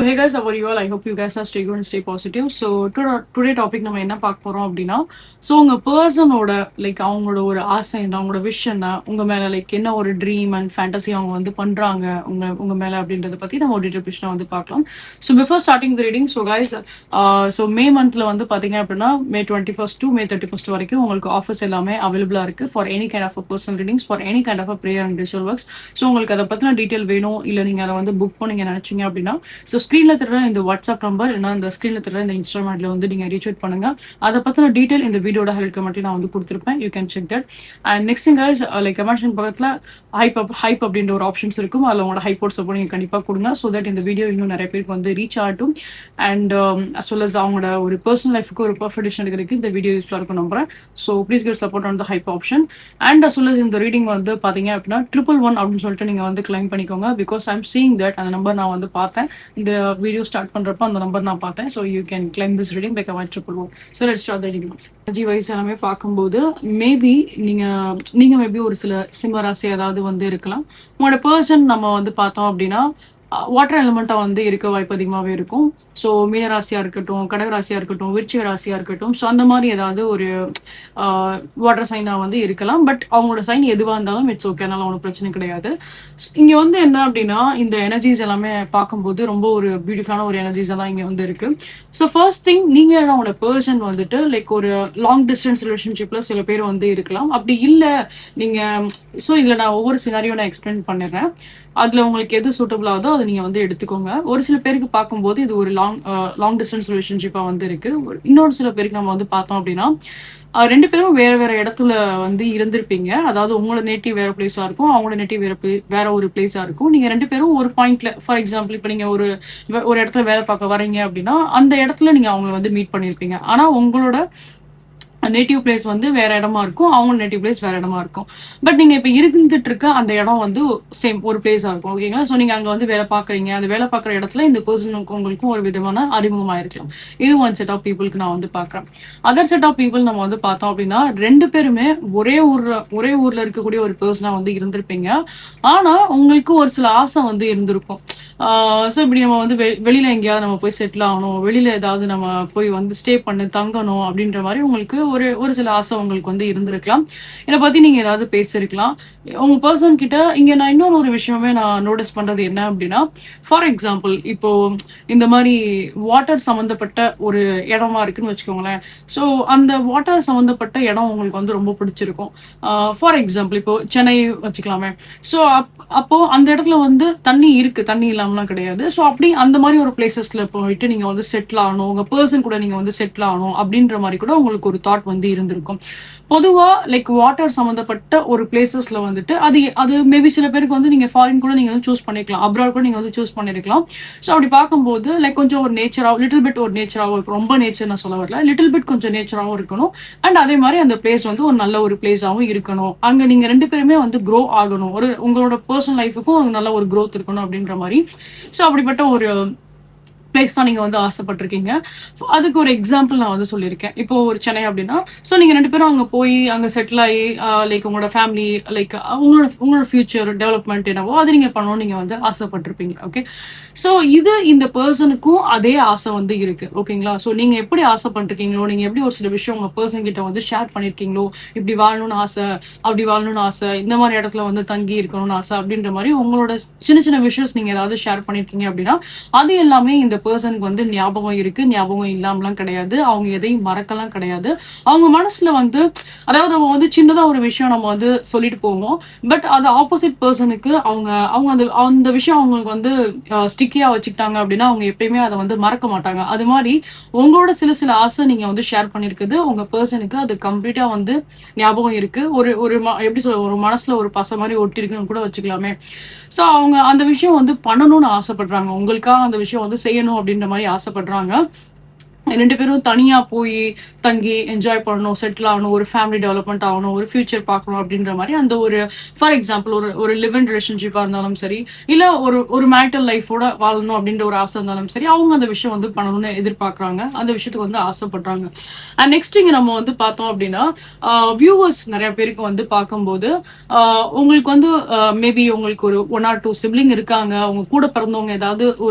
hey guys, how are you all? I hope you guys are stay good and stay positive. So today topic நம்ம என்ன பார்க்க போறோம் அப்படின்னா, so உங்க பர்சனோட like அவங்களோட ஒரு ஆசை என்ன, அவங்களோட விஷன் உங்க மேல லைக் என்ன ஒரு ட்ரீம் அண்ட் ஃபேண்டசி அவங்க வந்து பண்றாங்க உங்க மேல அப்படின்றத பத்தி நம்ம ஒரு டீட்டெயில் வந்து பார்க்கலாம். So before starting the reading, so guys, so May மந்த்ல வந்து பாத்தீங்க அப்படின்னா மே 21st to மே 31st வரைக்கும் உங்களுக்கு ஆஃபர்ஸ் எல்லாமே அவைலபிளா இருக்கு for any kind of personal readings, for any kind of prayer and ritual works. So உங்களுக்கு அதை பத்தின டீட்டெயில் வேணும், இல்ல நீங்க அதை வந்து புக் பண்ணீங்க நினைச்சீங்க அப்படின்னா, ஸோ ஸ்க்ரீன்ல தர இந்த வாட்ஸ்அப் நம்பர் இல்லைனா இந்த ஸ்க்ரீன்ல தர இந்த இன்ஸ்டாகிராம்ல வந்து நீங்க ரீச் அவுட் பண்ணுங்க. அதை பத்தின டீடைல் இந்த வீடியோட ஹெல்ப் கமெண்ட்ல நான் வந்து கொடுத்துருப்பேன். You can check that. And next thing guys, like comments பக்கத்துல ஹைப் அப்படின்ற ஒரு ஆப்ஷன்ஸ் இருக்கும். அதில் உங்களோட ஹைப்போட் சப்போர்ட் நீங்க கண்டிப்பா கொடுங்க. ஸோ தட் இந்த வீடியோ இன்னும் நிறைய பேருக்கு வந்து ரீச் ஆகட்டும். அண்ட் அஸ் வெல் அஸ் அவங்களோட ஒரு பர்சனல் லைஃபுக்கு ஒரு பர்ஃபெக்ட் டிசிஷன் எடுக்கிறதுக்கு இந்த வீடியோ யூஸ்ஃபுல்லாக இருக்கும் நம்புறேன். So please get support on the hype option. And as well as இந்த ரீடிங் வந்து பாத்தீங்க அப்படின்னா 111 அப்படின்னு சொல்லிட்டு நீங்க வந்து கிளைம் பண்ணிக்கோங்க. பிகாஸ் ஐம் சீயிங் தட் அந்த நம்பர் நான் வந்து பார்த்தேன். இந்த வீடியோ ஸ்டார்ட் பண்றப்ப அந்த நம்பர் நான் பார்த்தேன். So you can claim this reading by comment 111. So let's start the reading. Energy wise எல்லாமே பார்க்கும்போது மேபி நீங்க மேபி ஒரு சில சிம்ம ராசி ஏதாவது வந்து இருக்கலாம். உங்களோட பர்சன் நம்ம வந்து பார்த்தோம் அப்படின்னா வாட்டர் எலிமெண்டா வந்து இருக்க வாய்ப்பு அதிகமாகவே இருக்கும். ஸோ மீனராசியா இருக்கட்டும், கடகராசியா இருக்கட்டும், விருச்சிக ராசியா இருக்கட்டும், ஸோ அந்த மாதிரி ஏதாவது ஒரு வாட்டர் சைனா வந்து இருக்கலாம். பட் அவங்களோட சைன் எதுவாக இருந்தாலும் இட்ஸ் ஓகே, அதனால ஒன்றும் பிரச்சனை கிடையாது. இங்க வந்து என்ன அப்படின்னா இந்த எனர்ஜிஸ் எல்லாமே பார்க்கும்போது ரொம்ப ஒரு பியூட்டிஃபுல்லான ஒரு எனர்ஜிஸ் எல்லாம் இங்க வந்து இருக்கு. ஸோ ஃபர்ஸ்ட் திங், நீங்க உங்களோட பர்சன் வந்துட்டு லைக் ஒரு லாங் டிஸ்டன்ஸ் ரிலேஷன்ஷிப்ல சில பேர் வந்து இருக்கலாம். அப்படி இல்லை நீங்க, ஸோ இதுல நான் ஒவ்வொரு சினாரியோ நான் எக்ஸ்பிளைன் பண்ணிடுறேன். அதுல உங்களுக்கு எது சூட்டபிள் ஆகுதோ அதை நீங்க வந்து எடுத்துக்கோங்க. ஒரு சில பேருக்கு பார்க்கும்போது இது ஒரு லாங் டிஸ்டன்ஸ் ரிலேஷன்ஷிப்பா வந்து இருக்கு. இன்னொரு சில பேருக்கு நம்ம வந்து பார்த்தோம் அப்படின்னா ரெண்டு பேரும் வேற வேற இடத்துல வந்து இருந்திருப்பீங்க. அதாவது உங்களோட நேட்டிவ் வேற பிளேஸா இருக்கும், அவங்களோட நேட்டிவ் வேற ஒரு பிளேஸா இருக்கும். நீங்க ரெண்டு பேரும் ஒரு பாயிண்ட்ல, ஃபார் எக்ஸாம்பிள் இப்ப நீங்க ஒரு இடத்துல வேலை பார்க்க வரீங்க அப்படின்னா அந்த இடத்துல நீங்க அவங்களை வந்து மீட் பண்ணிருப்பீங்க. ஆனா உங்களோட நேட்டிவ் பிளேஸ் வந்து வேற இடமா இருக்கும், அவங்க நேட்டிவ் பிளேஸ் வேற இடமா இருக்கும். பட் நீங்க இப்ப இருந்துட்டு இருக்க அந்த இடம் வந்து சேம் ஒரு பிளேஸா இருக்கும். ஓகேங்களா? சோ நீங்க அங்க வந்து வேலை பாக்குறீங்க, அந்த வேலை பாக்குற இடத்துல இந்த பர்சனுக்கு உங்களுக்கும் ஒரு விதமான அறிமுகமா இருக்கலாம். இது ஒன் செட் ஆஃப் பீப்புளுக்கு நான் வந்து பாக்குறேன். அதர் செட் ஆஃப் பீப்புள் நம்ம வந்து பார்த்தோம் அப்படின்னா ரெண்டு பேருமே ஒரே ஊர்ல இருக்கக்கூடிய ஒரு பர்சனா வந்து இருந்திருப்பீங்க. ஆனா உங்களுக்கு ஒரு சில ஆசை வந்து இருந்திருக்கும். ஸோ இப்படி நம்ம வந்து வெளியில எங்கேயாவது நம்ம போய் செட்டில் ஆகணும், வெளியில ஏதாவது நம்ம போய் வந்து ஸ்டே பண்ணி தங்கணும் அப்படின்ற மாதிரி உங்களுக்கு ஒரு சில ஆசை உங்களுக்கு வந்து இருந்திருக்கலாம். இதை பத்தி நீங்க ஏதாவது பேசிருக்கலாம் உங்க பர்சன் கிட்ட. இங்க நான் இன்னொரு விஷயமே நான் நோட்டீஸ் பண்றது என்ன அப்படின்னா, ஃபார் எக்ஸாம்பிள் இப்போ இந்த மாதிரி வாட்டர் சம்பந்தப்பட்ட ஒரு இடமா இருக்குன்னு வச்சுக்கோங்களேன். ஸோ அந்த வாட்டர் சம்பந்தப்பட்ட இடம் உங்களுக்கு வந்து ரொம்ப பிடிச்சிருக்கும். ஃபார் எக்ஸாம்பிள் இப்போ சென்னை வச்சுக்கலாமே. ஸோ அப்போ அந்த இடத்துல வந்து தண்ணி இருக்கு, தண்ணி இல்லாமலாம் கிடையாது. ஸோ அப்படி அந்த மாதிரி ஒரு பிளேசஸ்ல போயிட்டு நீங்க வந்து செட்டில் ஆகணும், உங்க பர்சன் கூட நீங்க வந்து செட்டில் ஆகணும் அப்படின்ற மாதிரி கூட உங்களுக்கு ஒரு தாட் வந்து இருந்திருக்கும். பொதுவா லைக் வாட்டர் சம்பந்தப்பட்ட ஒரு பிளேசஸ்ல வந்துட்டு அது மேபி சில பேருக்கு வந்து நீங்க ஃபாரின் கூட நீங்க வந்து சூஸ் பண்ணிக்கலாம், அப்ராட் கூட நீங்க வந்து சூஸ் பண்ணிருக்கலாம். ஸோ அப்படி பார்க்கும்போது லைக் கொஞ்சம் ஒரு நேச்சராகவும் லிட்டில் பிட் ஒரு நேச்சராகவும் இருக்கும். ரொம்ப நேச்சர் நான் சொல்ல வரல, லிட்டில் பிட் கொஞ்சம் நேச்சராகவும் இருக்கணும். அண்ட் அதே மாதிரி அந்த பிளேஸ் வந்து ஒரு நல்ல ஒரு பிளேஸாகவும் இருக்கணும். அங்க நீங்க ரெண்டு பேருமே வந்து க்ரோ ஆகணும், உங்களோட பர்சனல் லைஃபுக்கும் ஒரு நல்ல ஒரு க்ரோத் இருக்கணும் அப்படின்ற மாதிரி. ஸோ அப்படிப்பட்ட ஒரு பிளேஸ் தான் நீங்க வந்து ஆசைப்பட்டிருக்கீங்க. அதுக்கு ஒரு எக்ஸாம்பிள் நான் வந்து சொல்லியிருக்கேன். இப்போ ஒரு சென்னை அப்படின்னா, ஸோ நீங்க ரெண்டு பேரும் அங்க போய் அங்க செட்டில் ஆகி லைக் உங்களோட ஃபேமிலி லைக் உங்களோட ஃபியூச்சர் டெவலப்மெண்ட் என்னவோ அது நீங்க பண்ணணும் நீங்க வந்து ஆசைப்பட்டிருப்பீங்க. ஓகே, ஸோ இது இந்த பர்சனுக்கும் அதே ஆசை வந்து இருக்கு. ஓகேங்களா? ஸோ நீங்க எப்படி ஆசைப்பட்டிருக்கீங்களோ, நீங்க எப்படி ஒரு சில விஷயம் உங்க பர்சன் கிட்ட வந்து ஷேர் பண்ணிருக்கீங்களோ, இப்படி வாழணும்னு ஆசை, அப்படி வாழணும்னு ஆசை, இந்த மாதிரி இடத்துல வந்து தங்கி இருக்கணும்னு ஆசை அப்படின்ற மாதிரி உங்களோட சின்ன சின்ன விஷயஸ் நீங்க ஏதாவது ஷேர் பண்ணிருக்கீங்க அப்படின்னா அது எல்லாமே இந்த பர்சனுக்கு வந்து ஞாபகம் இருக்கு, ஞாபகம் இல்லாமலாம் கிடையாது. அவங்க எதையும் மறக்கலாம் கிடையாது. அவங்க மனசுல வந்து அதாவது நம்ம வந்து சின்னதா ஒரு விஷயம் நம்ம வந்து சொல்லிட்டு போவோம். பட் அது ஆப்போசிட் பர்சனுக்கு அவங்க அந்த விஷயம் அவங்களுக்கு வந்து ஸ்டிக்கியா வச்சுக்கிட்டாங்க அப்படின்னா அவங்க எப்பயுமே அதை வந்து மறக்க மாட்டாங்க. அது மாதிரி உங்களோட சில ஆசை நீங்க வந்து ஷேர் பண்ணிருக்குது உங்க பர்சனுக்கு அது கம்ப்ளீட்டா வந்து ஞாபகம் இருக்கு. ஒரு எப்படி சொல்ல, ஒரு மனசுல ஒரு பசை மாதிரி ஒட்டி இருக்குன்னு கூட வச்சுக்கலாமே. சோ அவங்க அந்த விஷயம் வந்து பண்ணணும்னு ஆசைப்படுறாங்க, உங்களுக்காக அந்த விஷயம் வந்து செய்யணும் அப்படின்ற மாதிரி ஆசைப்படுறாங்க. 2 பேரும் தனியா போய் தங்கி என்ஜாய் பண்ணணும், செட்டில் ஆகணும், ஒரு ஃபேமிலி டெவலப்மெண்ட் ஆகணும், ஒரு ஃபியூச்சர் பார்க்கணும் அப்படின்ற மாதிரி அந்த ஒரு ஃபார் எக்ஸாம்பிள் ஒரு லிவ் இன் ரிலேஷன்ஷிப்பா இருந்தாலும் சரி, இல்ல ஒரு மேரிட்டல் லைஃபோட வாழணும் அப்படின்ற ஒரு ஆசை இருந்தாலும் சரி, அவங்க அந்த விஷயம் வந்து பண்ணணும்னு எதிர்பார்க்கறாங்க, அந்த விஷயத்துக்கு வந்து ஆசைப்படுறாங்க. அண்ட் நெக்ஸ்ட் இங்க நம்ம வந்து பார்த்தோம் அப்படின்னா வியூவர்ஸ் நிறைய பேருக்கு வந்து பார்க்கும்போது உங்களுக்கு வந்து மேபி உங்களுக்கு ஒரு 1 or 2 சிப்ளிங் இருக்காங்க, அவங்க கூட பிறந்தவங்க ஏதாவது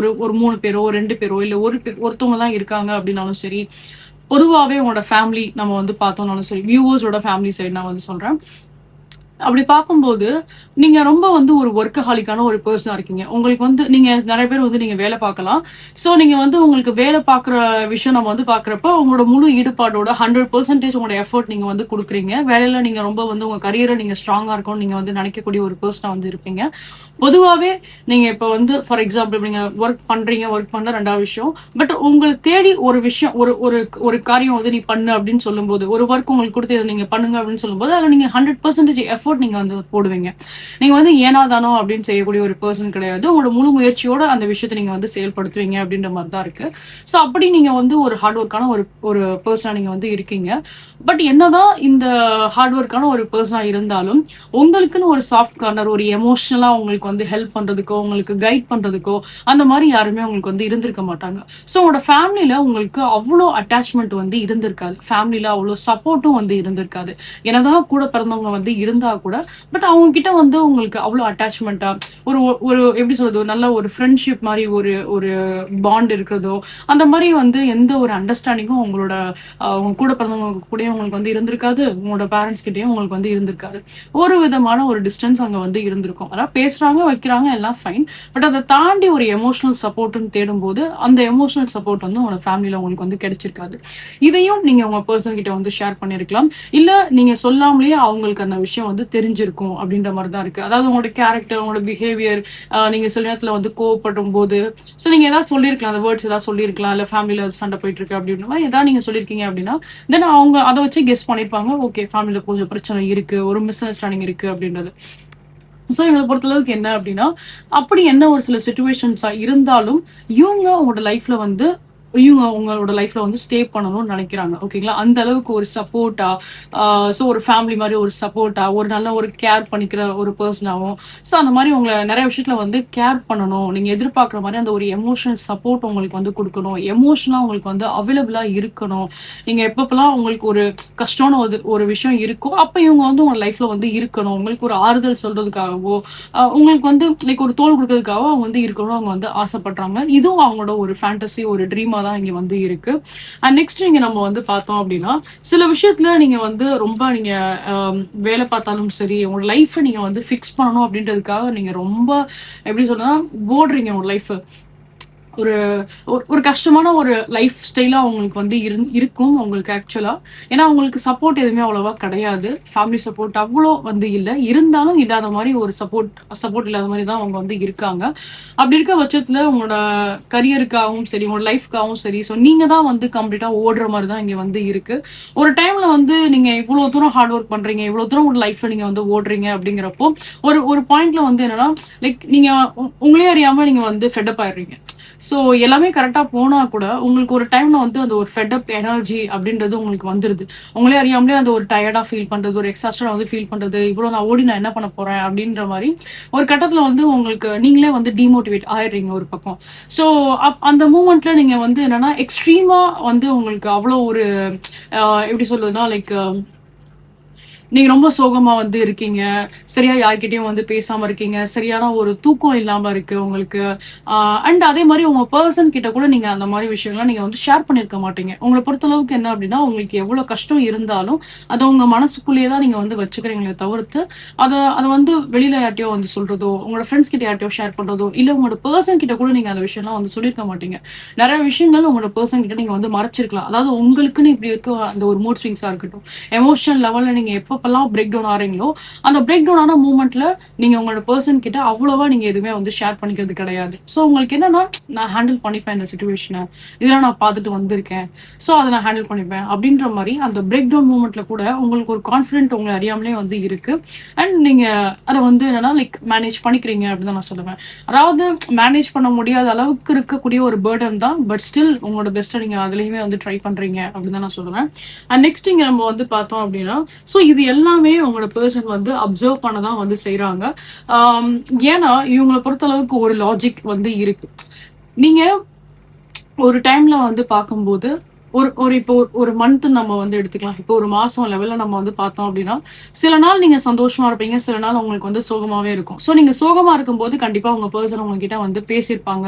ஒரு 3 பேரோ 2 பேரோ இல்ல ஒருத்தவங்க தான் இருக்காங்க அப்படின்னாலும் சரி, பொதுவாவே உங்களோட ஃபேமிலி நம்ம வந்து பார்த்தோம்னாலும் சரி, வியூவர்ஸோட ஃபேமிலி சைடு நான் வந்து சொல்றேன். அப்படி பார்க்கும்போது நீங்க ரொம்ப வந்து ஒரு ஒர்க்கஹாலிக்கான ஒரு பர்சனா இருக்கீங்க. உங்களுக்கு வந்து நீங்க நிறைய பேர் வந்து நீங்க வேலை பார்க்கலாம். சோ நீங்க வந்து உங்களுக்கு வேலை பார்க்குற விஷயம் நம்ம வந்து பார்க்குறப்ப உங்களோட முழு ஈடுபாடோட 100% உங்களோட எஃபோர்ட் நீங்க வந்து கொடுக்குறீங்க. வேலையில நீங்க ரொம்ப வந்து உங்க கரியரை நீங்க ஸ்ட்ராங்கா இருக்கணும்னு நீங்க வந்து நினைக்கக்கூடிய ஒரு பர்சனா வந்து இருப்பீங்க. பொதுவாவே நீங்க இப்ப வந்து ஃபார் எக்ஸாம்பிள் நீங்க ஒர்க் பண்ண 2வது விஷயம். பட் உங்களுக்கு தேடி ஒரு விஷயம் ஒரு ஒரு ஒரு காரியம் வந்து நீ பண்ணு அப்படின்னு சொல்லும்போது, ஒரு ஒர்க் உங்களுக்கு கொடுத்து இதை நீங்க பண்ணுங்க அப்படின்னு சொல்லும்போது அதுல நீங்க 100% எஃபோர்ட் நீங்க வந்து போடுவீங்க. நீங்க வந்து ஏனாதானோ அப்படின்னு செய்யக்கூடிய ஒரு பர்சன் கிடையாது. உங்களோட முழு முயற்சியோட அந்த விஷயத்தை நீங்க வந்து செயல்படுத்துவீங்க அப்படின்ற மாதிரி தான் இருக்கு. சோ அப்படி நீங்க வந்து ஒரு ஹார்ட் ஒர்க்கான ஒரு பர்சனா நீங்க வந்து இருக்கீங்க. பட் என்னதான் இந்த ஹார்ட் ஒர்க்கான ஒரு பர்சனா இருந்தாலும் உங்களுக்குன்னு ஒரு சாஃப்ட் கார்னர், ஒரு எமோஷனலா உங்களுக்கு வந்து ஹெல்ப் பண்றதுக்கோ உங்களுக்கு கைட் பண்றதுக்கோ அந்த மாதிரி யாருமே உங்களுக்கு வந்து இருந்திருக்க மாட்டாங்க. சோ உங்களோட ஃபேமிலில உங்களுக்கு அவ்வளோ அட்டாச்மெண்ட் வந்து இருந்திருக்காது, ஃபேமிலில அவ்வளோ சப்போர்ட்டும் வந்து இருந்திருக்காது. என்னதான் கூட பிறந்தவங்க வந்து இருந்தா கூட பட் அவங்க கிட்ட வந்து உங்களுக்கு அவ்வளோ அட்டாச்மெண்டா ஒரு ஒரு எப்படி சொல்றது, ஒரு நல்ல ஒரு ஃப்ரெண்ட்ஷிப் மாதிரி ஒரு ஒரு பாண்ட் இருக்கிறதோ அந்த மாதிரி வந்து எந்த ஒரு அண்டர்ஸ்டாண்டிங்கும் உங்களோட உங்க கூட பிறந்தவங்க கூடயும் உங்களுக்கு வந்து இருந்திருக்காது, உங்களோட பேரண்ட்ஸ் கிட்டயும் உங்களுக்கு வந்து இருந்திருக்காது. ஒரு விதமான ஒரு டிஸ்டன்ஸ் அங்க வந்து இருந்திருக்கும். அதாவது பேசுறாங்க வைக்கிறாங்க எல்லாம் ஃபைன். பட் அதை தாண்டி ஒரு எமோஷனல் சப்போர்ட்னு தேடும் போது அந்த எமோஷனல் சப்போர்ட் வந்து உங்களோட ஃபேமிலியில உங்களுக்கு வந்து கிடைச்சிருக்காது. இதையும் நீங்க உங்க பர்சன் கிட்ட வந்து ஷேர் பண்ணிருக்கலாம், இல்ல நீங்க சொல்லாமலேயே அவங்களுக்கு அந்த விஷயம் வந்து தெரிஞ்சிருக்கும் அப்படின்ற மாதிரி தான் இருக்கு. அதாவது உங்களோட கேரக்டர், உங்களோட பிஹேவியர், நீங்க சில நேரத்துல வந்து கோவப்படும் போது சோ நீங்க ஏதாவது சொல்லிருக்கலாம், அந்த வேர்ட்ஸ் ஏதாவது சொல்லிருக்கலாம், இல்ல ஃபேமிலியில சண்டை போயிட்டு இருக்கு அப்படின்ற மாதிரி ஏதாவது நீங்க சொல்லிருக்கீங்க அப்படின்னா தென் அவங்க அதை வச்சு கெஸ் பண்ணிருப்பாங்க, ஓகே ஃபேமிலியில கொஞ்சம் பிரச்சனை இருக்கு, ஒரு மிஸ் அண்டர்ஸ்டாண்டிங் இருக்கு அப்படின்றது. சோ இவங்களை பொறுத்தளவுக்கு என்ன அப்படின்னா அப்படி என்ன ஒரு சில சுச்சுவேஷன்ஸா இருந்தாலும் இவங்க உங்களோட லைஃப்ல வந்து இவங்க உங்களோட லைஃப்ல வந்து ஸ்டே பண்ணணும்னு நினைக்கிறாங்க. ஓகேங்களா, அந்த அளவுக்கு ஒரு சப்போர்ட்டா, சோ ஒரு ஃபேமிலி மாதிரி ஒரு சப்போர்ட்டா, ஒரு நல்ல ஒரு கேர் பண்ணிக்கிற ஒரு பர்சனாவும், சோ அந்த மாதிரி உங்களை நிறைய விஷயத்துல வந்து கேர் பண்ணணும், நீங்க எதிர்பார்க்குற மாதிரி அந்த ஒரு எமோஷனல் சப்போர்ட் உங்களுக்கு வந்து கொடுக்கணும், எமோஷனலா உங்களுக்கு வந்து அவைலபிளா இருக்கணும். நீங்க எப்பப்பெல்லாம் உங்களுக்கு ஒரு கஷ்டமான ஒரு விஷயம் இருக்கோ அப்ப இவங்க வந்து உங்க லைஃப்ல வந்து இருக்கணும், உங்களுக்கு ஒரு ஆறுதல் சொல்றதுக்காகவோ உங்களுக்கு வந்து லைக் ஒரு தோல் கொடுக்கறதுக்காக அவங்க வந்து இருக்கணும், அவங்க வந்து ஆசைப்படுறாங்க. இதுவும் அவங்களோட ஒரு ஃபேண்டசி, ஒரு ட்ரீமா தான் இங்க வந்து இருக்கு. அண்ட் நெக்ஸ்ட் இங்க நம்ம வந்து பார்த்தோம் அப்படின்னா சில விஷயத்துல நீங்க வந்து ரொம்ப நீங்க வேலை பார்த்தாலும் சரி உங்க லைஃப் நீங்க வந்து ஃபிக்ஸ் பண்ணணும் அப்படின்றதுக்காக நீங்க ரொம்ப எப்படி சொல்றா ஓடுறீங்க உங்க லைஃப். ஒரு ஒரு கஷ்டமான ஒரு லைஃப் ஸ்டைலா அவங்களுக்கு வந்து இருக்கும் உங்களுக்கு ஆக்சுவலா. ஏன்னா அவங்களுக்கு சப்போர்ட் எதுவுமே அவ்வளவா கிடையாது, ஃபேமிலி சப்போர்ட் அவ்வளோ வந்து இல்லை, இருந்தாலும் இல்லாத மாதிரி ஒரு சப்போர்ட் இல்லாத மாதிரி தான் அவங்க வந்து இருக்காங்க. அப்படி இருக்க பட்சத்துல உங்களோட கரியருக்காகவும் சரி உங்களோட லைஃப்காகவும் சரி ஸோ நீங்க தான் வந்து கம்ப்ளீட்டா ஓடுற மாதிரி தான் இங்க வந்து இருக்கு. ஒரு டைம்ல வந்து நீங்க இவ்வளவு தூரம் ஹார்ட் ஒர்க் பண்றீங்க, இவ்வளவு தூரம் ஒரு லைஃப்ல நீங்க வந்து ஓடுறீங்க அப்படிங்கிறப்போ ஒரு ஒரு பாயிண்ட்ல வந்து என்னன்னா லைக் நீங்க உங்களே அறியாம நீங்க வந்து ஃபெட்டப் ஆயிடுறீங்க. சோ எல்லாமே கரெக்டா போனா கூட உங்களுக்கு ஒரு டைம்ல வந்து அந்த ஒரு ஃபெட்டப் எனர்ஜி அப்படின்றது உங்களுக்கு வந்துருது. உங்களே அறியாமலே அந்த ஒரு டயர்டா ஃபீல் பண்றது, ஒரு எக்ஸாஸ்டா வந்து ஃபீல் பண்றது, இவ்வளவு நான் ஓடி நான் என்ன பண்ண போறேன் அப்படின்ற மாதிரி ஒரு கட்டத்துல வந்து உங்களுக்கு நீங்களே வந்து டிமோட்டிவேட் ஆயிடுறீங்க ஒரு பக்கம். சோ அந்த மூமெண்ட்ல நீங்க வந்து என்னன்னா எக்ஸ்ட்ரீமா வந்து உங்களுக்கு அவ்வளவு ஒரு எப்படி சொல்றதுன்னா லைக் நீங்க ரொம்ப சோகமா வந்து இருக்கீங்க, சரியா யார்கிட்டயும் வந்து பேசாம இருக்கீங்க, சரியான ஒரு தூக்கம் இல்லாம இருக்கு உங்களுக்கு. அண்ட் அதே மாதிரி உங்க பர்சன் கிட்ட கூட நீங்க அந்த மாதிரி விஷயங்கள்லாம் நீங்க வந்து ஷேர் பண்ணிருக்க மாட்டீங்க. உங்களை பொறுத்தளவுக்கு என்ன அப்படின்னா உங்களுக்கு எவ்வளவு கஷ்டம் இருந்தாலும் அதை உங்க மனசுக்குள்ளேயே தான் நீங்க வந்து வச்சுக்கிறீங்களே தவிர்த்து அதை வந்து வெளியில யார்ட்டையோ வந்து சொல்றதோ உங்களோட ஃப்ரெண்ட்ஸ் கிட்ட யார்ட்டையோ ஷேர் பண்றதோ இல்ல உங்களோட பர்சன் கிட்ட கூட நீங்க அந்த விஷயம்லாம் வந்து சொல்லியிருக்க மாட்டீங்க. நிறைய விஷயங்கள் உங்களோட பர்சன் கிட்ட நீங்க வந்து மறைச்சிருக்கலாம். அதாவது உங்களுக்குன்னு இப்படி இருக்க அந்த ஒரு மூட் ஸ்விங்ஸா இருக்கட்டும், எமோஷனல் லெவல்ல நீங்க எப்ப எப்பப்பெல்லாம் பிரேக் டவுன் ஆறீங்களோ அந்த பிரேக் டவுன் ஆன மூமெண்ட்ல நீங்க உங்களோட பர்சன் கிட்ட அவ்வளவா நீங்க எதுவுமே வந்து ஷேர் பண்ணிக்கிறது கிடையாது. ஸோ உங்களுக்கு என்னன்னா, நான் ஹேண்டில் பண்ணிப்பேன் இந்த சுச்சுவேஷனை, இதெல்லாம் நான் பார்த்துட்டு வந்திருக்கேன், ஸோ அதை நான் ஹேண்டில் பண்ணிப்பேன் அப்படின்ற மாதிரி அந்த பிரேக் டவுன் மூமெண்ட்ல கூட உங்களுக்கு ஒரு கான்ஃபிடென்ட் உங்களை அறியாமலே வந்து இருக்கு. அண்ட் நீங்க அதை வந்து என்னன்னா லைக் மேனேஜ் பண்ணிக்கிறீங்க அப்படின்னு தான் நான் சொல்லுவேன். அதாவது மேனேஜ் பண்ண முடியாத அளவுக்கு இருக்கக்கூடிய ஒரு பேர்டன் தான், பட் ஸ்டில் உங்களோட பெஸ்ட்டை நீங்க அதுலயுமே வந்து ட்ரை பண்றீங்க அப்படின்னு தான் நான் சொல்லுவேன். அண்ட் நெக்ஸ்ட் இங்க நம்ம வந்து பார்த்தோம் அப்படின்னா, ஸோ இது எல்லாமே உங்களோட பர்சன் வந்து அப்சர்வ் பண்ணதான் வந்து செய்யறாங்க. ஏன்னா இவங்களை பொறுத்த அளவுக்கு ஒரு லாஜிக் வந்து இருக்கு. நீங்க ஒரு டைம்ல வந்து பார்க்கும்போது இப்போ ஒரு மந்த் நம்ம வந்து எடுத்துக்கலாம். இப்போ ஒரு மாசம் லெவல்ல நம்ம வந்து பார்த்தோம் அப்படின்னா, சில நாள் நீங்க சந்தோஷமா இருப்பீங்க, சில நாள் உங்களுக்கு வந்து சோகமாவே இருக்கும். ஸோ நீங்க சோகமா இருக்கும்போது கண்டிப்பா உங்க பர்சன் உங்ககிட்ட வந்து பேசியிருப்பாங்க.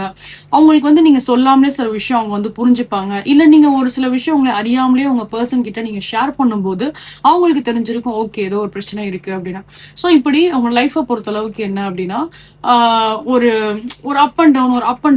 அவங்களுக்கு வந்து நீங்க சொல்லாமலே சில விஷயம் அவங்க வந்து புரிஞ்சுப்பாங்க. இல்ல நீங்க ஒரு சில விஷயம் உங்களை அறியாமலே உங்க பர்சன் கிட்ட நீங்க ஷேர் பண்ணும்போது அவங்களுக்கு தெரிஞ்சிருக்கும், ஓகே ஏதோ ஒரு பிரச்சனை இருக்கு அப்படின்னா. ஸோ இப்படி உங்க லைஃபை பொறுத்த அளவுக்கு என்ன அப்படின்னா, ஒரு அப் அண்ட்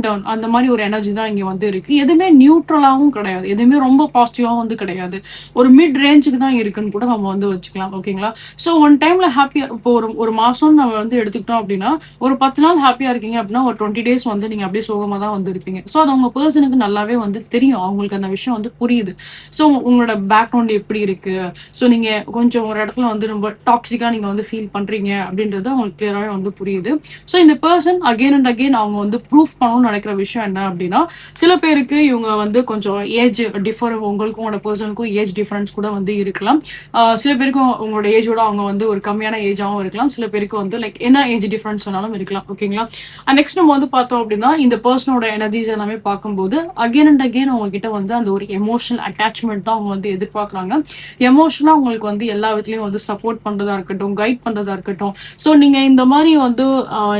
டவுன் அந்த மாதிரி ஒரு எனர்ஜி தான் இங்க வந்து இருக்கு. எதுவுமே நியூட்ரலாவும் கிடையாது, எதுவுமே ரொம்ப பாசிட்டிவாவும் வந்து கிடையாது, ஒரு மிட் ரேஞ்சுக்கு தான் இருக்குன்னு கூட நம்ம வந்து வச்சுக்கலாம். ஓகேங்களா? ஸோ ஒன் டைம்ல ஹாப்பியா இப்போ ஒரு மாசம் நம்ம வந்து எடுத்துக்கிட்டோம் அப்படின்னா, ஒரு 10 நாள் ஹாப்பியா இருக்கீங்க அப்படின்னா ஒரு 20 days வந்து நீங்க அப்படியே சோகமா தான் வந்து இருப்பீங்க. ஸோ அது உங்க பர்சனுக்கு நல்லாவே வந்து தெரியும், அவங்களுக்கு அந்த விஷயம் வந்து புரியுது. ஸோ உங்களோட பேக்ரவுண்ட் எப்படி இருக்கு, ஸோ நீங்க கொஞ்சம் ஒரு இடத்துல வந்து ரொம்ப டாக்ஸிக்கா நீங்க வந்து ஃபீல் பண்றீங்க அப்படின்றது அவங்களுக்கு கிளியராகவே வந்து புரியுது. ஸோ இந்த பர்சன் அகெயின் அண்ட் அகெயின் அவங்க வந்து ப்ரூஃப் பண்ணணும்னு நினைக்கிற விஷயம் என்ன அப்படின்னா, சில பேருக்கு இவங்க வந்து கொஞ்சம் ஏஜ் டிஃபர், உங்களுக்கும் உங்களோட பர்சனுக்கும் ஏஜ் டிஃபரன்ஸ் கூட வந்து இருக்கலாம். சில பேருக்கு உங்களோட ஏஜோட அவங்க வந்து ஒரு கம்மியான ஏஜாவும் இருக்கலாம், சில பேருக்கு வந்து லைக் என்ன ஏஜ் டிஃபரன்ஸ் வேணாலும் இருக்கலாம். ஓகேங்களா? நெக்ஸ்ட் நம்ம வந்து பார்த்தோம் அப்படின்னா, இந்த பர்சனோட எனர்ஜிஸ் எல்லாமே பார்க்கும்போது அகெயின் அண்ட் அகெயின் அவங்க கிட்ட வந்து அந்த ஒரு எமோஷனல் அட்டாச்மெண்ட் தான் அவங்க வந்து எதிர்பார்க்கறாங்க. எமோஷனலா உங்களுக்கு வந்து எல்லா விதத்துலயும் வந்து சப்போர்ட் பண்றதா இருக்கட்டும், கைட் பண்றதா இருக்கட்டும். ஸோ நீங்க இந்த மாதிரி வந்து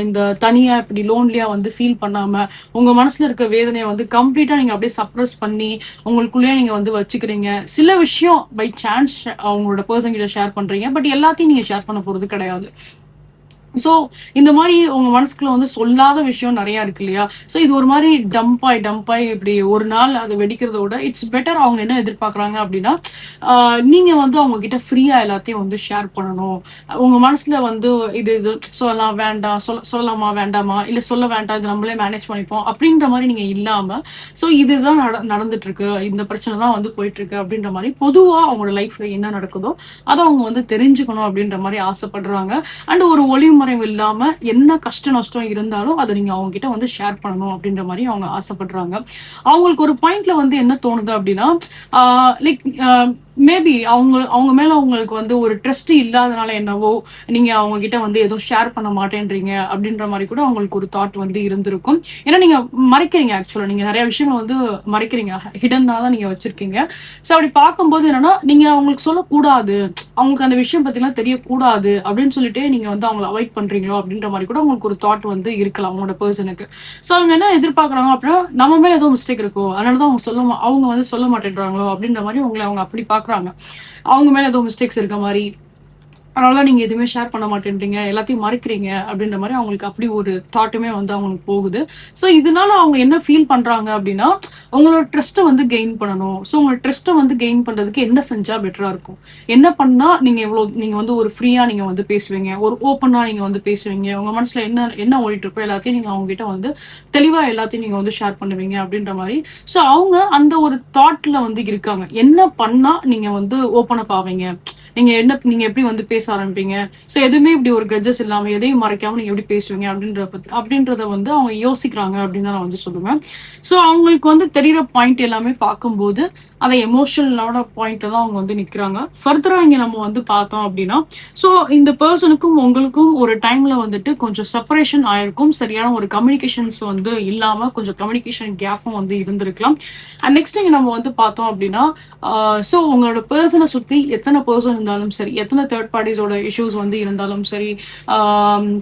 இந்த தனியா இப்படி லோன்லியா வந்து ஃபீல் பண்ணாம உங்க மனசுல இருக்க வேதனையை வந்து கம்ப்ளீட்டா நீங்க அப்படியே சப்ரஸ் பண்ணி உங்களுக்குள்ளேயே நீங்க வந்து வச்சுக்கிறீங்க. சில விஷயம் பை சான்ஸ் அவங்களோட பர்சன் கிட்ட ஷேர் பண்றீங்க, பட் எல்லாத்தையும் நீங்க ஷேர் பண்ண போறது கிடையாது. ஸோ இந்த மாதிரி உங்க மனசுக்குள்ள வந்து சொல்லாத விஷயம் நிறைய இருக்கு இல்லையா? ஸோ இது ஒரு மாதிரி டம்பாய் இப்படி ஒரு நாள் அதை வெடிக்கிறத விட இட்ஸ் பெட்டர். அவங்க என்ன எதிர்பார்க்கறாங்க அப்படின்னா, நீங்க வந்து அவங்க கிட்ட ஃப்ரீயா எல்லாத்தையும் வந்து ஷேர் பண்ணணும். உங்க மனசுல வந்து இது சொல்லலாம் வேண்டாம், சொல்லலாமா வேண்டாமா, இல்ல சொல்ல வேண்டாம், இது நம்மளே மேனேஜ் பண்ணிப்போம் அப்படின்ற மாதிரி நீங்க இல்லாம, ஸோ இதுதான் நடந்துட்டு இருக்கு, இந்த பிரச்சனை தான் வந்து போயிட்டு இருக்கு அப்படின்ற மாதிரி பொதுவா அவங்களோட லைஃப்ல என்ன நடக்குதோ அதை அவங்க வந்து தெரிஞ்சுக்கணும் அப்படின்ற மாதிரி ஆசைப்படுறாங்க. அண்ட் ஒரு ஒளிமுறை இல்லாம என்ன கஷ்ட நஷ்டம் இருந்தாலும் அதை நீங்க அவங்க கிட்ட வந்து ஷேர் பண்ணணும் அப்படின்ற மாதிரி அவங்க ஆசைப்படுறாங்க. அவங்களுக்கு ஒரு பாயிண்ட்ல வந்து என்ன தோணுது அப்படின்னா, லைக் மேபி அவங்க மேல உங்களுக்கு வந்து ஒரு ட்ரஸ்ட் இல்லாதனால என்னவோ நீங்க அவங்க கிட்ட வந்து எதுவும் ஷேர் பண்ண மாட்டேன்றீங்க அப்படின்ற மாதிரி கூட அவங்களுக்கு ஒரு தாட் வந்து இருந்திருக்கும். ஏன்னா நீங்க மறைக்கிறீங்க, ஆக்சுவலா நீங்க நிறைய விஷயங்கள் வந்து மறைக்கிறீங்க, ஹிடன் தான் நீங்க வச்சிருக்கீங்க. ஸோ அப்படி பார்க்கும்போது என்னன்னா, நீங்க அவங்களுக்கு சொல்லக்கூடாது, அவங்களுக்கு அந்த விஷயம் பத்தி எல்லாம் தெரியக்கூடாது அப்படின்னு சொல்லிட்டு நீங்க வந்து அவங்களை அவாய்ட் பண்றீங்களோ அப்படின்ற மாதிரி கூட உங்களுக்கு ஒரு தாட் வந்து இருக்கலாம் அவங்களோட பர்சனுக்கு. ஸோ அவங்க என்ன எதிர்பார்க்கறாங்க அப்படின்னா, நம்ம மேல ஏதோ மிஸ்டேக் இருக்கோ அதனாலதான் அவங்க வந்து சொல்ல மாட்டேன்றாங்களோ அப்படின்ற மாதிரி உங்களை அவங்க அப்படி பாக்குறாங்க. அவங்க மேல ஏதோ மிஸ்டேக்ஸ் இருக்க மாதிரி, அதனாலதான் நீங்க எதுவுமே ஷேர் பண்ண மாட்டேன்றீங்க, எல்லாத்தையும் மறைக்கிறீங்க அப்படின்ற மாதிரி அவங்களுக்கு அப்படி ஒரு தாட்டுமே வந்து அவங்களுக்கு போகுது. ஸோ இதனால அவங்க என்ன ஃபீல் பண்றாங்க அப்படின்னா, உங்களோட ட்ரஸ்ட்டை வந்து கெயின் பண்ணணும். ஸோ உங்களோட ட்ரஸ்ட்டை வந்து கெயின் பண்றதுக்கு என்ன செஞ்சா பெட்டரா இருக்கும், என்ன பண்ணா நீங்க வந்து ஒரு ஃப்ரீயா நீங்க வந்து பேசுவீங்க, ஒரு ஓப்பனா நீங்க வந்து பேசுவீங்க, உங்க மனசுல என்ன ஓடிட்டு இருக்கோ எல்லாத்தையும் நீங்க அவங்க கிட்ட வந்து தெளிவா எல்லாத்தையும் நீங்க வந்து ஷேர் பண்ணுவீங்க அப்படின்ற மாதிரி. ஸோ அவங்க அந்த ஒரு தாட்ல வந்து இருக்காங்க, என்ன பண்ணா நீங்க வந்து ஓப்பன் அப் ஆவீங்க, நீங்க எப்படி வந்து பேச ஆரம்பிப்பீங்க, சோ எதுவுமே இப்படி ஒரு கட்ஜஸ் இல்லாம எதையும் மறைக்காம நீங்க எப்படி பேசுவீங்க அப்படின்றத வந்து அவங்க யோசிக்கிறாங்க அப்படின்னு தான் நான் வந்து சொல்லுவேன். சோ அவங்களுக்கு வந்து தெரியற பாயிண்ட் எல்லாமே பார்க்கும்போது அதை எமோஷனலோட பாயிண்ட்ல தான் அவங்க வந்து நிக்கிறாங்க. ஃபர்தரா இங்க நம்ம வந்து பார்த்தோம் அப்படின்னா, சோ இந்த பர்சனுக்கும் உங்களுக்கும் ஒரு டைம்ல வந்துட்டு கொஞ்சம் செப்பரேஷன் ஆயிருக்கும், சரியான ஒரு கம்யூனிகேஷன்ஸ் வந்து இல்லாம கொஞ்சம் கம்யூனிகேஷன் கேப்பும் வந்து இருந்திருக்கலாம். அண்ட் நெக்ஸ்ட் இங்க நம்ம வந்து பார்த்தோம் அப்படின்னா, சோ உங்களோட பர்சனை சுத்தி எத்தனை பர்சன் இருந்தாலும் சரி, எத்தனை தேர்ட் பார்ட்டிஸோட இஷ்யூஸ் வந்து இருந்தாலும் சரி,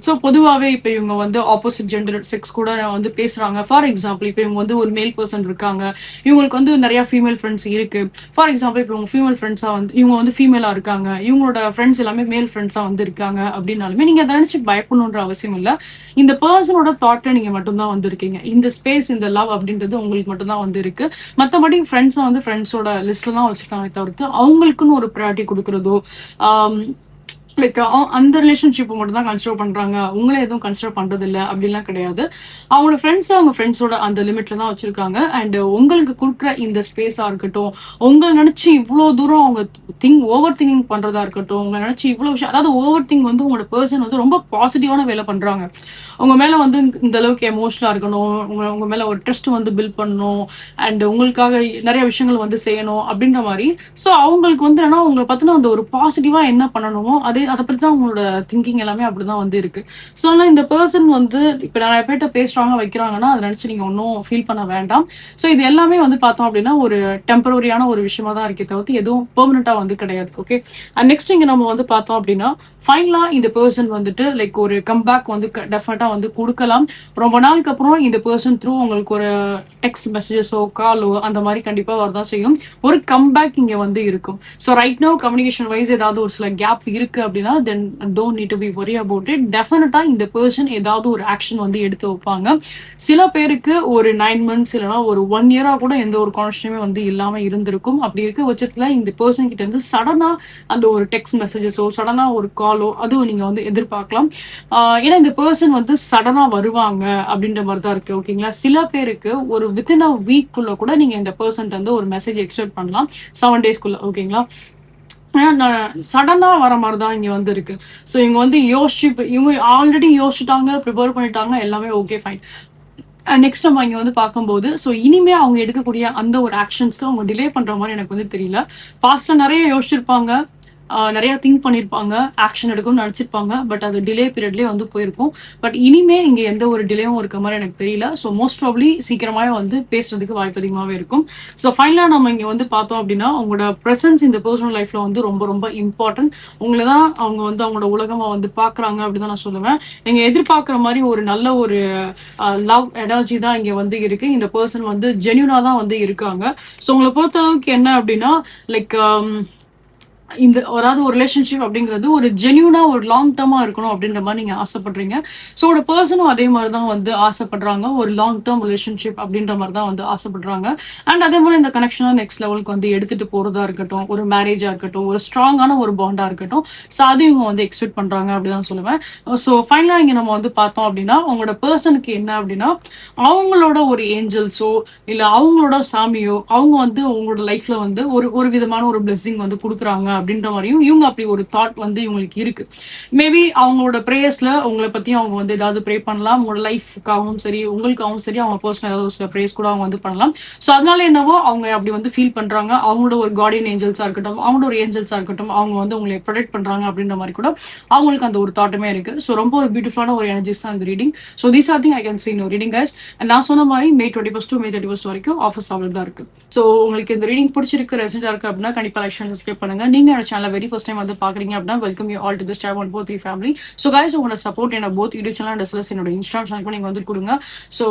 சோ பொதுவாகவே இப்ப இவங்க வந்து ஆப்போசிட் ஜெண்டர் செக்ஸ் கூட வந்து பேசுறாங்க. ஃபார் எக்ஸாம்பிள் இப்ப இவங்க வந்து ஒரு மேல் பர்சன் இருக்காங்க, இவங்களுக்கு வந்து நிறைய ஃபீமேல் ஃப்ரெண்ட்ஸ் இருக்கு. ஃபார் எக்ஸாம்பிள் இப்ப இவங்க ஃபீமேல் ஃப்ரெண்ட்ஸா வந்து இவங்க வந்து ஃபீமேலா இருக்காங்க, இவங்களோட ஃப்ரெண்ட்ஸ் எல்லாமே மேல் ஃப்ரெண்ட்ஸா வந்து இருக்காங்க அப்படின்னாலுமே நீங்க அதை நினைச்சு பயப்படணுன்ற அவசியம் இல்ல. இந்த பர்சனோட தாட்ல நீங்க மட்டும்தான் வந்து இருக்கீங்க, இந்த ஸ்பேஸ் இந்த லவ் அப்படின்றது உங்களுக்கு மட்டும்தான் வந்து இருக்கு. மத்தபடி ஃப்ரெண்ட்ஸா வந்து ஃப்ரெண்ட்ஸோட லிஸ்ட்ல தான் வச்சிருக்காங்க தவிர்த்து அவங்களுக்குன்னு ஒரு ப்ரையாரிட்டி கொடுக்கறதோ பண்றதோ, லைக் அந்த ரிலேஷன்ஷிப்பை மட்டும் தான் கன்சிடர் பண்றாங்க, உங்களை எதுவும் கன்சிடர் பண்றது இல்லை அப்படிலாம் கிடையாது. அவங்களோட ஃப்ரெண்ட்ஸ் அவங்க ஃப்ரெண்ட்ஸோட அந்த லிமிட்ல தான் வச்சிருக்காங்க. அண்ட் உங்களுக்கு கொடுக்குற இந்த ஸ்பேஸா இருக்கட்டும், உங்களை நினைச்சு இவ்வளவு தூரம் அவங்க ஓவர் திங்கிங் பண்றதா இருக்கட்டும், உங்களை நினைச்சு இவ்வளவு விஷயம், அதாவது ஓவர் திங்க் வந்து உங்களோட பர்சன் வந்து ரொம்ப பாசிட்டிவான வேலை பண்றாங்க. உங்க மேல வந்து இந்த அளவுக்கு எமோஷனலா இருக்கணும், உங்க மேல ஒரு ட்ரஸ்ட் வந்து பில்ட் பண்ணணும், அண்ட் உங்களுக்காக நிறைய விஷயங்கள் வந்து செய்யணும் அப்படின்ற மாதிரி. ஸோ அவங்களுக்கு வந்து என்னன்னா உங்களை பத்தின அந்த ஒரு பாசிட்டிவா என்ன பண்ணணுமோ அதை பத்தி தான் உங்களோட திங்கிங் எல்லாமே அப்படிதான் வந்து இருக்கு. ஸோ ஆனால் இந்த பர்சன் வந்து இப்ப நிறைய பேர்ட்ட பேசுறாங்க வைக்கிறாங்கன்னா அதை நினைச்சு நீங்க ஒன்றும் ஃபீல் பண்ண வேண்டாம். ஸோ இது எல்லாமே வந்து பார்த்தோம் அப்படின்னா ஒரு டெம்பரரியான ஒரு விஷயமா தான் இருக்கே தவிர்த்து எதுவும் பெர்மனண்டா வந்து கிடையாது. ஓகே, அண்ட் நெக்ஸ்ட் இங்க நம்ம வந்து பார்த்தோம் அப்படின்னா ஃபைனலா இந்த பர்சன் வந்துட்டு லைக் ஒரு கம்பேக் வந்து டெஃபினட்டா வந்து கொடுக்கலாம். ரொம்ப நாளுக்கு அப்புறம் இந்த பர்சன் த்ரூ உங்களுக்கு ஒரு டெக்ஸ்ட் மெசேஜஸோ காலோ அந்த மாதிரி கண்டிப்பா வரதான் செய்யும். ஒரு கம்பேக் இங்க வந்து இருக்கும். So right now communication wise ஏதாவது ஒரு சில கேப் இருக்கு அப்படின்னா then don't need to be worry about it. டெஃபினட்டா இந்த பர்சன் ஏதாவது ஒரு ஆக்ஷன் வந்து எடுத்து வைப்பாங்க. சில பேருக்கு ஒரு 9 months இல்லைன்னா ஒரு 1 year கூட எந்த ஒரு கான்வர்சேஷனுமே வந்து இல்லாம இருந்திருக்கும். அப்படி இருக்க பட்சத்துல இந்த பர்சன் கிட்ட இருந்து சடனா அந்த ஒரு டெக்ஸ்ட் மெசேஜஸோ சடனா ஒரு காலோ அதுவும் நீங்க வந்து எதிர்பார்க்கலாம். ஏன்னா இந்த பர்சன் வந்து சடனா வருவாங்க அப்படின்ற மாதிரி தான் இருக்கு. ஓகேங்களா, சில பேருக்கு ஒரு வித்தின் அ வீக்குள்ள கூட நீங்க இந்த பர்சன் வந்து ஒரு மெசேஜ் எக்ஸ்பெக்ட் பண்ணலாம் 7 daysக்குள்ள. ஓகேங்களா, சடனா வர மாதிரிதான் இங்க வந்து இருக்கு. சோ இவங்க வந்து இவங்க ஆல்ரெடி யோசிச்சுட்டாங்க, ப்ரிப்பேர் பண்ணிட்டாங்க, எல்லாமே ஓகே ஃபைன். நெக்ஸ்ட் நம்ம இங்க வந்து பார்க்கும்போது ஸோ இனிமே அவங்க எடுக்கக்கூடிய அந்த ஒரு ஆக்ஷன்ஸ்க்கு அவங்க டிலே பண்ற மாதிரி எனக்கு வந்து தெரியல. பாஸ்ட்ல நிறைய யோசிச்சிருப்பாங்க, நிறைய திங்க் பண்ணிருப்பாங்க, ஆக்ஷன் எடுக்கணும்னு நினைச்சிருப்பாங்க, பட் அது டிலே பீரியட்லயே வந்து போயிருக்கும். பட் இனிமே இங்க எந்த ஒரு டிலேவும் இருக்க மாதிரி எனக்கு தெரியல. ஸோ மோஸ்ட் ப்ராப்ளி சீக்கிரமாவே வந்து பேசுறதுக்கு வாய்ப்பு அதிகமாவே இருக்கும். ஸோ ஃபைனலா நம்ம இங்க வந்து பார்த்தோம் அப்படின்னா உங்களோட பிரசன்ஸ் இந்த பர்சனல் லைஃப்ல வந்து ரொம்ப ரொம்ப இம்பார்ட்டன்ட். உங்களை தான் அவங்க வந்து அவங்களோட உலகமா வந்து பாக்குறாங்க அப்படிதான் நான் சொல்லுவேன். நீங்க எதிர்பார்க்குற மாதிரி ஒரு நல்ல ஒரு லவ் எனர்ஜி தான் இங்க வந்து இருக்கு. இந்த பர்சன் வந்து ஜென்யூனா தான் வந்து இருக்காங்க. ஸோ உங்களை பொறுத்த அளவுக்கு என்ன அப்படின்னா லைக் இந்த ஒரு ரிலேஷன்ஷிப் அப்படிங்கிறது ஒரு ஜென்யூனா ஒரு லாங் டேர்மா இருக்கணும் அப்படின்ற மாதிரி நீங்க ஆசைப்படுறீங்க. ஸோ ஒரு பர்சனும் அதே மாதிரி தான் வந்து ஆசைப்படுறாங்க, ஒரு லாங் டேர்ம் ரிலேஷன்ஷிப் அப்படின்ற மாதிரி தான் வந்து ஆசைப்படுறாங்க. அண்ட் அதே மாதிரி இந்த கனெக்ஷனை நெக்ஸ்ட் லெவலுக்கு வந்து எடுத்துட்டு போறதா இருக்கட்டும், ஒரு மேரேஜா இருக்கட்டும், ஒரு ஸ்ட்ராங்கான ஒரு பாண்டா இருக்கட்டும், ஸோ அதையும் இவங்க வந்து எக்ஸ்பெக்ட் பண்றாங்க அப்படிதான் சொல்லுவேன். ஸோ ஃபைனலா இங்க நம்ம வந்து பார்த்தோம் அப்படின்னா உங்களோட பர்சனுக்கு என்ன அப்படின்னா அவங்களோட ஒரு ஏஞ்சல்ஸோ இல்ல அவங்களோட சாமியோ அவங்க வந்து உங்களோட லைஃப்ல வந்து ஒரு விதமான ஒரு பிளெஸிங் வந்து கொடுக்குறாங்க அப்படின்ற மாதிரியும் இவங்க அப்படி ஒரு தாட் வந்து இவங்களுக்கு இருக்கு. மேபி அவங்களோட பிரேயர்ஸ்ல உங்களை பத்தி அவங்க வந்து ஏதாவது ப்ரே பண்ணலாம், உங்களோட லைஃப்காகவும் சரி உங்களுக்காகவும் சரி அவங்க பர்சனல் ஏதாவது ஒரு சில பிரேயர்ஸ் கூட அவங்க வந்து பண்ணலாம். ஸோ அதனால என்னவோ அவங்க அப்படி வந்து ஃபீல் பண்றாங்க, அவங்களோட ஒரு கார்டியன் ஏஞ்சல்ஸா இருக்கட்டும், அவங்களோட ஒரு ஏஞ்சல்ஸா இருக்கட்டும், அவங்க வந்து உங்களை ப்ரொடெக்ட் பண்றாங்க அப்படின்ற மாதிரி கூட அவங்களுக்கு அந்த ஒரு தாட்டுமே இருக்கு. ஸோ ரொம்ப ஒரு பியூட்டிஃபுல்லான ஒரு எனர்ஜிஸ் தான் இந்த reading. So these are thing I can see no reading guys. நான் சொன்ன மாதிரி May 21 to May 31 வரைக்கும் ஆஃபர்ஸ் அவைலபிளா இருக்கு. ஸோ உங்களுக்கு இந்த ரீடிங் பிடிச்சிருக்கு, ரெசென்டா இருக்கு அப்படின்னா கண்டிப்பா லைக் ஷேர் சப்ஸ்கிரைப் பண்ணுங்க. நீங்க சேனல் வெரி ஃபர்ஸ்ட் டைம் வந்து பாக்குறீங்க அப்படின்னா welcome you all to this Chai 143 family. So guys உங்களோட சப்போர்ட் என்ன both YouTube channel as well as என்னோட இன்ஸ்டாகிராம் சேனலுக்கு நீங்க வந்து கொடுங்க. ஸோ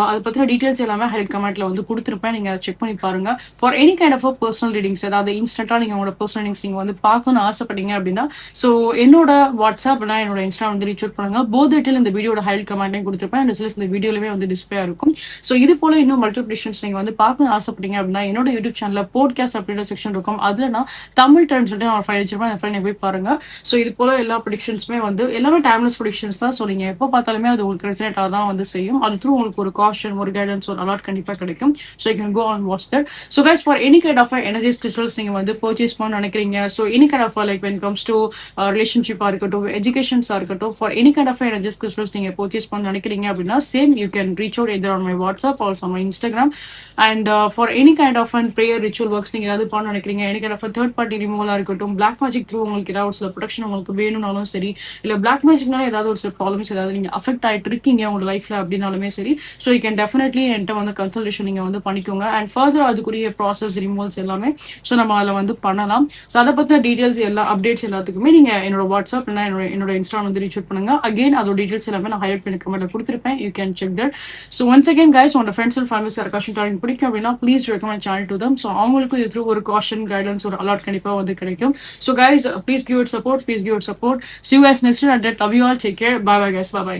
அதை பத்தின டீடைல்ஸ் எல்லாமே ஹைலைட் கமெண்ட்ல வந்து கொடுத்துருப்பேன், நீங்க அதை செக் பண்ணி பாருங்க. For any kind of personal readings, அதாவது இன்ஸ்டன்டா நீங்க உங்களோட பர்சனல் ரீடிங்ஸ் நீங்க வந்து பார்க்கணும்னு ஆசைப்பட்டீங்க அப்படின்னா ஸோ என்னோட வாட்ஸ்அப் என்னோட இன்ஸ்டாகிராம் வந்து ரீச் அவுட் பண்ணுங்க. போத் டீடைல் இந்த வீடியோட ஹைலைட் கமெண்ட்லையும் கொடுத்துருப்பேன், அண்ட் இந்த வீடியோலவே வந்து டிஸ்பிளே இருக்கும். ஸோ இது போல இன்னும் மல்டிபிளிகேஷன்ஸ் நீங்க வந்து பார்க்கணும்னு ஆசைப்பட்டீங்க அப்படின்னா என்னோட யூடியூப் சேனல்ல போட்காஸ்ட் அப்படின்ற செக்ஷன் இருக்கும். அதுல நான் தமிழ் டைம்ஸ் நான் ஃபைல் வச்சிருப்பேன், அந்த ஃபைல் போய் பாருங்க. ஸோ இது போல எல்லா ப்ரெடிக்ஷன்ஸுமே வந்து எல்லாமே டைம்லெஸ் ப்ரெடிக்ஷன்ஸ் தான். ஸோ நீங்க எப்போ பார்த்தாலுமே அது உங்களுக்கு ரெசனேட் தான் வந்து செய்யும். அது த்ரூ உங்களுக்கு ஒரு காஷன், ஒரு கைடன்ஸ், ஒரு அலர்ட் கண்டிப்பா கிடைக்கும். So you can go on watch that. So guys for any kind of energies crystals நீங்க வந்து பர்ச்சேஸ் பண்ண நினைக்கிறீங்க, so any kind of like when comes to ரிலேஷன்ஷிப்பா இருக்கட்டும், எஜுகேஷன்ஸா இருக்கட்டும், for any kind of energies crystals நீங்க பர்ச்சேஸ் பண்ண நினைக்கிறீங்க அப்படின்னா same you can reach out either on my WhatsApp also on my Instagram. And for any kind of prayer ritual works நீங்க ஏதாவது பண்ண நினைக்கிறீங்க, any kind of third party ரிமூவலா இருக்கட்டும், பிளாக் மேஜிக் த்ரூ உங்களுக்கு ஏதாவது ஒரு சில ப்ரொடக்ஷன் உங்களுக்கு வேணும்னாலும் சரி, இல்ல பிளாக் மேஜிக்னால ஏதாவது ஒரு சில ப்ராப்ளம்ஸ் ஏதாவது நீங்க அஃபெக்ட் ஆயிட்டு இருக்கீங்க உங்களோட லைஃப்ல அப்படின்னாலுமே சரி, ஸோ யூ கேன் டெஃபினெட்லி என்கிட்ட வந்து கன்சல்டேஷன் நீங்க வந்து பண்ணிக்கோங்க. அண்ட் ஃபர்தர் அதுக்குரிய ப்ராசஸ் ரிமூவல்ஸ் எல்லாமே ஸோ நம்ம அதில் வந்து பண்ணலாம். ஸோ அதை பத்தின டீடைல்ஸ் எல்லா அப்டேட்ஸ் எல்லாத்துக்குமே நீங்க என்னோட வாட்ஸ்அப் என்னோட இன்ஸ்டாகிராம் வந்து ரீச் அவுட் பண்ணுங்க. அகைன் அதோட டீடைல்ஸ் எல்லாமே நான் ஹைலைட் பண்ணி கமெண்ட்ல கொடுத்துருப்பேன், you can check that. So once again guys உங்களோட ஃப்ரெண்ட்ஸ் அண்ட் ஃபேமிலிஸ் யாருக்காச்சும் டாலிங் பிடிக்கும் அப்படின்னா please recommend channel to them. So அவங்களுக்கும் இது த்ரூ ஒரு காஷன் கைடன்ஸ் ஒரு அலர்ட் கண்டிப்பா வந்து கிடைக்கும். So guys please give it support. See you guys next time. Love you all. Take care. Bye bye guys. Bye bye.